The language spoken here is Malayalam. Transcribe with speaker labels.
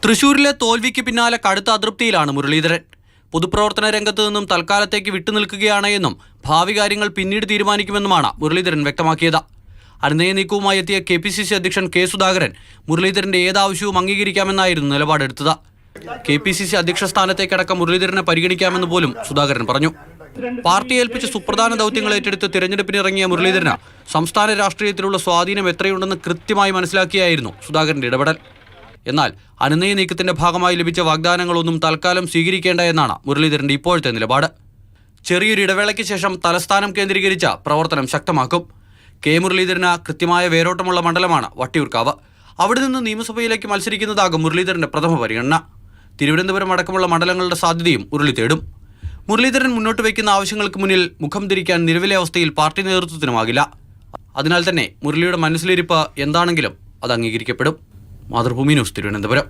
Speaker 1: തൃശൂരിലെ തോൽവിക്ക് പിന്നാലെ കടുത്ത അതൃപ്തിയിലാണ് മുരളീധരൻ. പൊതുപ്രവർത്തന രംഗത്ത് നിന്നും തൽക്കാലത്തേക്ക് വിട്ടുനിൽക്കുകയാണ് എന്നും ഭാവി കാര്യങ്ങൾ പിന്നീട് തീരുമാനിക്കുമെന്നുമാണ് മുരളീധരൻ വ്യക്തമാക്കിയത്. അനുനയ നീക്കവുമായി എത്തിയ KPCC അധ്യക്ഷൻ K. സുധാകരൻ മുരളീധരന്റെ ഏതാവശ്യവും അംഗീകരിക്കാമെന്നായിരുന്നു നിലപാടെടുത്തത്. KPCC അധ്യക്ഷ സ്ഥാനത്തേക്കടക്കം മുരളീധരനെ പരിഗണിക്കാമെന്ന് പോലും സുധാകരൻ പറഞ്ഞു. പാർട്ടി ഏൽപ്പിച്ച സുപ്രധാന ദൗത്യങ്ങൾ ഏറ്റെടുത്ത് തിരഞ്ഞെടുപ്പിനിറങ്ങിയ മുരളീധരന് സംസ്ഥാന രാഷ്ട്രീയത്തിലുള്ള സ്വാധീനം എത്രയുണ്ടെന്ന് കൃത്യമായി മനസ്സിലാക്കിയായിരുന്നു സുധാകരന്റെ ഇടപെടൽ. എന്നാൽ അനുനയ നീക്കത്തിന്റെ ഭാഗമായി ലഭിച്ച വാഗ്ദാനങ്ങളൊന്നും തൽക്കാലം സ്വീകരിക്കേണ്ട എന്നാണ് മുരളീധരന്റെ ഇപ്പോഴത്തെ നിലപാട്. ചെറിയൊരു ഇടവേളയ്ക്ക് ശേഷം തലസ്ഥാനം കേന്ദ്രീകരിച്ച പ്രവർത്തനം ശക്തമാക്കും. K. മുരളീധരന് കൃത്യമായ വേരോട്ടമുള്ള മണ്ഡലമാണ് വട്ടിയൂർക്കാവ്. അവിടെ നിന്ന് നിയമസഭയിലേക്ക് മത്സരിക്കുന്നതാകും മുരളീധരന്റെ പ്രഥമ പരിഗണന. തിരുവനന്തപുരം അടക്കമുള്ള മണ്ഡലങ്ങളുടെ സാധ്യതയും മുരളി തേടും. മുരളീധരൻ മുന്നോട്ട് വയ്ക്കുന്ന ആവശ്യങ്ങൾക്ക് മുന്നിൽ മുഖം തിരിക്കാൻ നിലവിലെ അവസ്ഥയിൽ പാർട്ടി നേതൃത്വത്തിനുമാകില്ല. അതിനാൽ തന്നെ മുരളിയുടെ മനസ്സിലിരിപ്പ് എന്താണെങ്കിലും അത് അംഗീകരിക്കപ്പെടും. മാതൃഭൂമി ന്യൂസ്, തിരുവനന്തപുരം.